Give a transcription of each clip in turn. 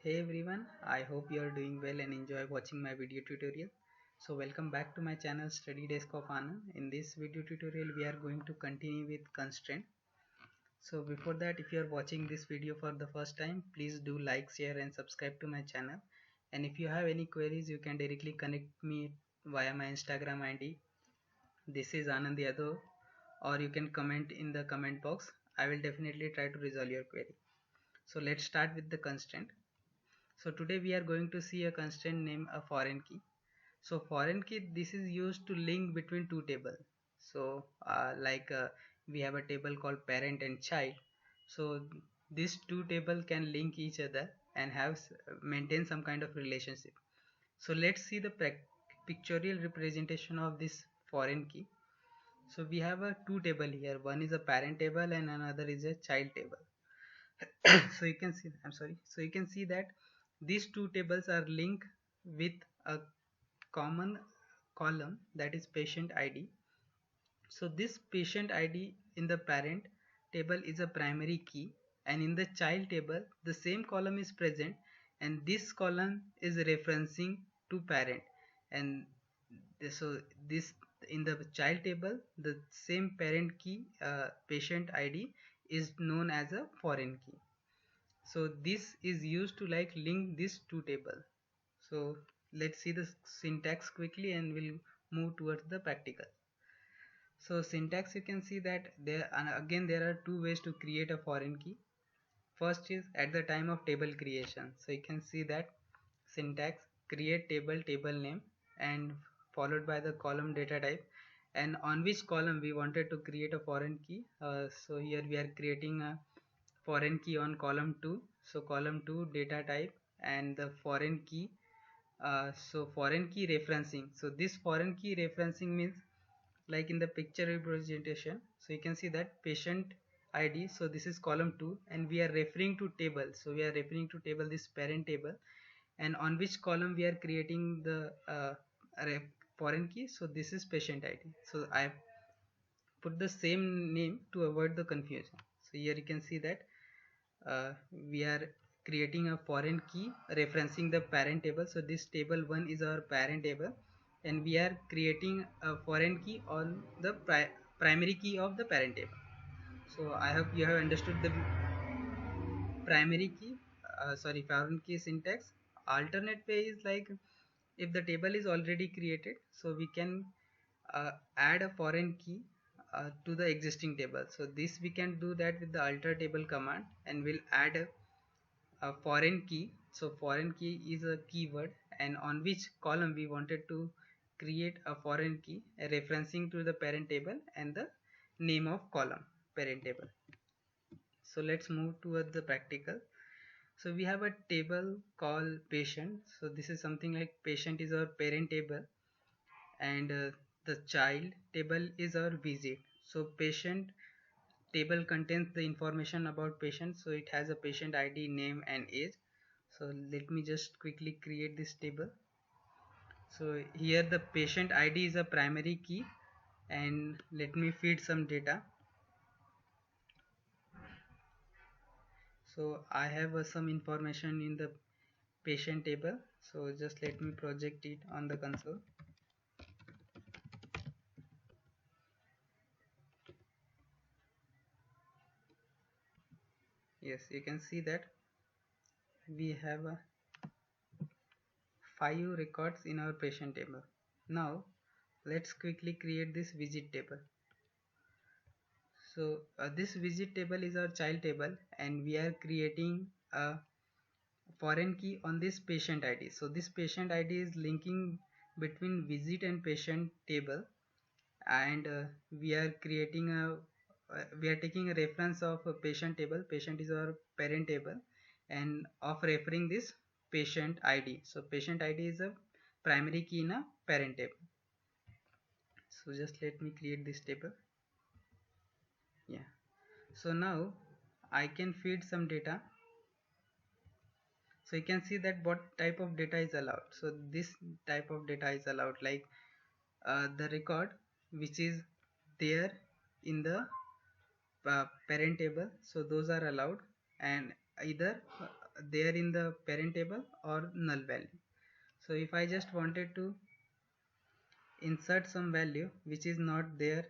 Hey everyone, I hope you are doing well and enjoy watching my video tutorial. So welcome back to my channel Study Desk of Anand. In this video tutorial we are going to continue with constraint. So before that, if you are watching this video for the first time, please do like, share and subscribe to my channel. And if you have any queries, you can directly connect me via my Instagram ID. This is Anand Yadav, or you can comment in the comment box. I will definitely try to resolve your query. So let's start with the constraint. So today we are going to see a constraint named a foreign key. So foreign key, this is used to link between two tables. So we have a table called parent and child. So these two tables can link each other and maintain some kind of relationship. So let's see the pictorial representation of this foreign key. So we have a two table here. One is a parent table and another is a child table. So you can see, so you can see that these two tables are linked with a common column, that is patient ID. So this patient ID in the parent table is a primary key, and in the child table the same column is present, and this column is referencing to parent. And so this, in the child table, the same parent key, patient ID, is known as a foreign key. So this is used to link these two tables. So let's see the syntax quickly and we'll move towards the practical. So syntax, you can see that there, and again there are two ways to create a foreign key. First is at the time of table creation. So you can see that syntax, create table name, and followed by the column data type, and on which column we wanted to create a foreign key. So here we are creating a foreign key on column 2. So column 2 data type and the foreign key. So foreign key referencing. So this foreign key referencing means, like in the picture representation, so you can see that patient ID, so this is column 2 and we are referring to table. So we are referring to table, this parent table, and on which column we are creating the foreign key. So this is patient ID. So I put the same name to avoid the confusion. So here you can see that we are creating a foreign key referencing the parent table. So this table 1 is our parent table, and we are creating a foreign key on the primary key of the parent table. So I hope you have understood the primary key, foreign key syntax. Alternate way is like, if the table is already created, so we can add a foreign key to the existing table. So this we can do that with the alter table command, and we'll add a foreign key. So foreign key is a keyword, and on which column we wanted to create a foreign key referencing to the parent table and the name of column parent table. So let's move towards the practical. So we have a table called patient. So this is something like patient is our parent table, and the child table is our visit. So patient table contains the information about patient. So it has a patient ID, name and age. So let me just quickly create this table. So here the patient ID is a primary key, and let me feed some data. So I have some information in the patient table. So just let me project it on the console. Yes, you can see that we have 5 records in our patient table. Now let's quickly create this visit table. So this visit table is our child table, and we are creating a foreign key on this patient ID. So this patient ID is linking between visit and patient table, and we are creating a we are taking a reference of a patient table. Patient is our parent table, and of referring this patient ID. So patient ID is a primary key in a parent table. So just let me create this table. Yeah, so now I can feed some data. So you can see that what type of data is allowed. So this type of data is allowed, like the record which is there in the parent table. So those are allowed, and either there in the parent table or null value. So if I just wanted to insert some value which is not there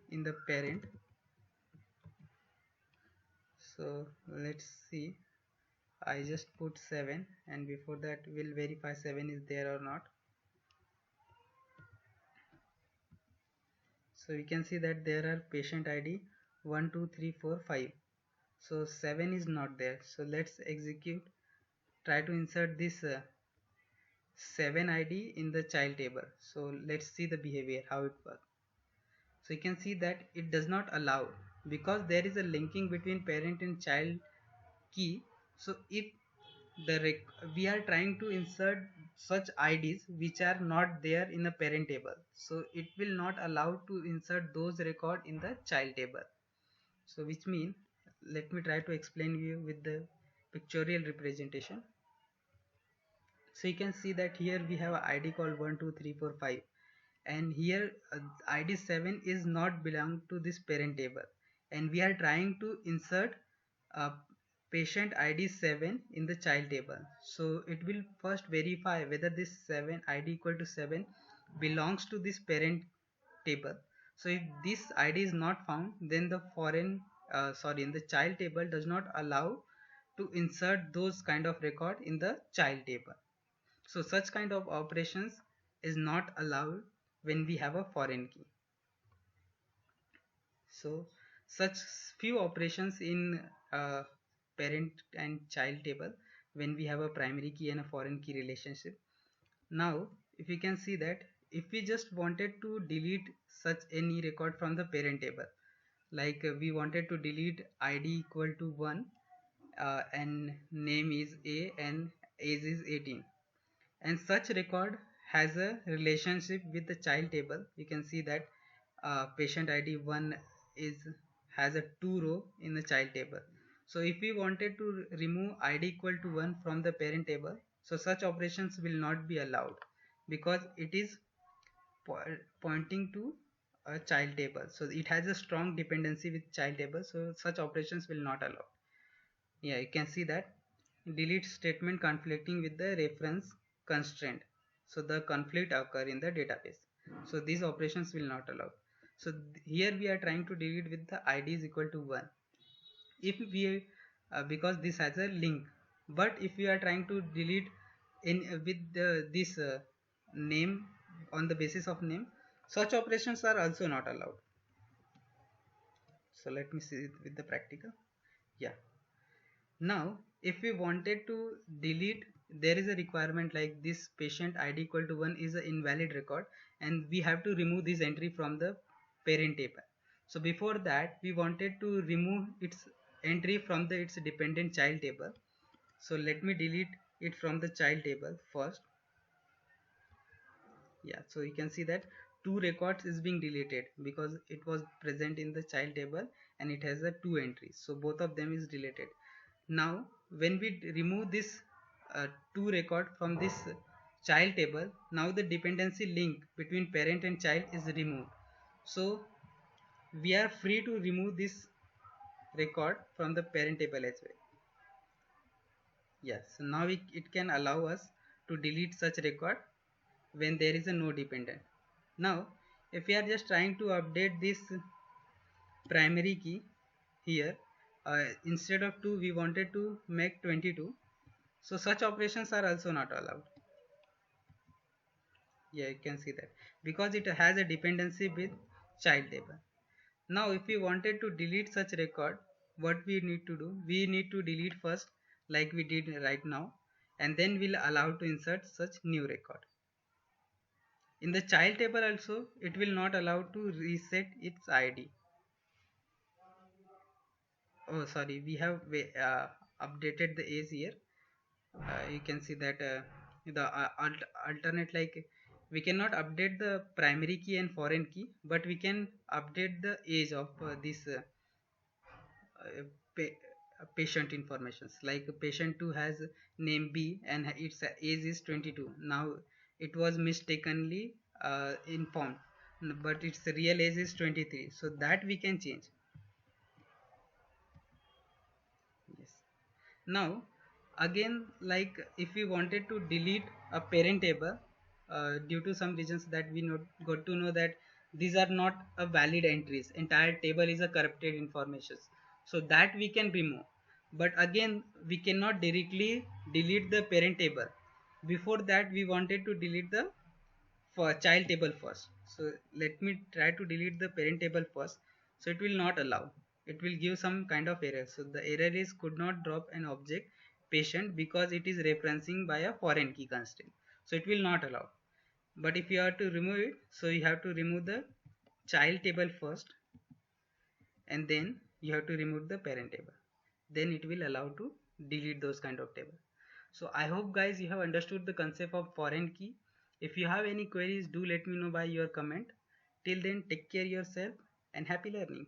in the parent, so let's see. I just put 7, and before that we'll verify 7 is there or not. So we can see that there are patient ID 1 2 3 4 5. So 7 is not there. So let's execute, try to insert this 7 ID in the child table. So let's see the behavior, how it works. So you can see that it does not allow, because there is a linking between parent and child key. So if we are trying to insert such IDs which are not there in the parent table, so it will not allow to insert those record in the child table. So which mean, let me try to explain you with the pictorial representation. So you can see that here we have an ID called 1 2 3 4 5, and here ID 7 is not belong to this parent table, and we are trying to insert uh, patient ID 7 in the child table. So it will first verify whether this 7 ID equal to 7 belongs to this parent table. So if this ID is not found, then the in the child table does not allow to insert those kind of record in the child table. So such kind of operations is not allowed when we have a foreign key. So such few operations in parent and child table when we have a primary key and a foreign key relationship. Now if you can see that if we just wanted to delete such any record from the parent table, like we wanted to delete ID equal to 1 and name is A and age is 18, and such record has a relationship with the child table. You can see that patient ID 1 is has a 2 row in the child table. So if we wanted to remove ID equal to 1 from the parent table, so such operations will not be allowed, because it is pointing to a child table, so it has a strong dependency with child table, so such operations will not allow. Yeah, you can see that delete statement conflicting with the reference constraint, so the conflict occur in the database, so these operations will not allow. So here we are trying to delete with the id is equal to 1, if we because this has a link. But if we are trying to delete in with this name, on the basis of name, such operations are also not allowed. So let me see it with the practical. Yeah, now if we wanted to delete, there is a requirement like this patient id equal to 1 is an invalid record, and we have to remove this entry from the parent table. So before that we wanted to remove its entry from the its dependent child table. So let me delete it from the child table first. Yeah, so you can see that two records is being deleted because it was present in the child table and it has a two entries, so both of them is deleted. Now when we remove this two record from this child table, now the dependency link between parent and child is removed, so we are free to remove this record from the parent table as well. Yes, so now it can allow us to delete such record when there is a no dependent. Now if we are just trying to update this primary key here, instead of 2 we wanted to make 22, so such operations are also not allowed. Yeah, you can see that because it has a dependency with child table. Now if we wanted to delete such record, what we need to do, we need to delete first like we did right now, and then we'll allow to insert such new record. In the child table also it will not allow to reset its id. Oh sorry, we have updated the age here. You can see that the alternate, like we cannot update the primary key and foreign key, but we can update the age of this uh, pa- patient informations. Like patient 2 has name B and its age is 22. Now it was mistakenly informed, but its real age is 23, so that we can change. Yes. Now again, like if we wanted to delete a parent table due to some reasons that we got to know that these are not a valid entries, entire table is a corrupted information, so that we can remove. But again, we cannot directly delete the parent table. Before that, we wanted to delete the for child table first. So let me try to delete the parent table first. So it will not allow, it will give some kind of error. So the error is could not drop an object patient because it is referencing by a foreign key constraint, so it will not allow. But if you have to remove it, so you have to remove the child table first, and then you have to remove the parent table, then it will allow to delete those kind of table. So I hope guys you have understood the concept of foreign key. If you have any queries, do let me know by your comment. Till then, take care yourself and happy learning.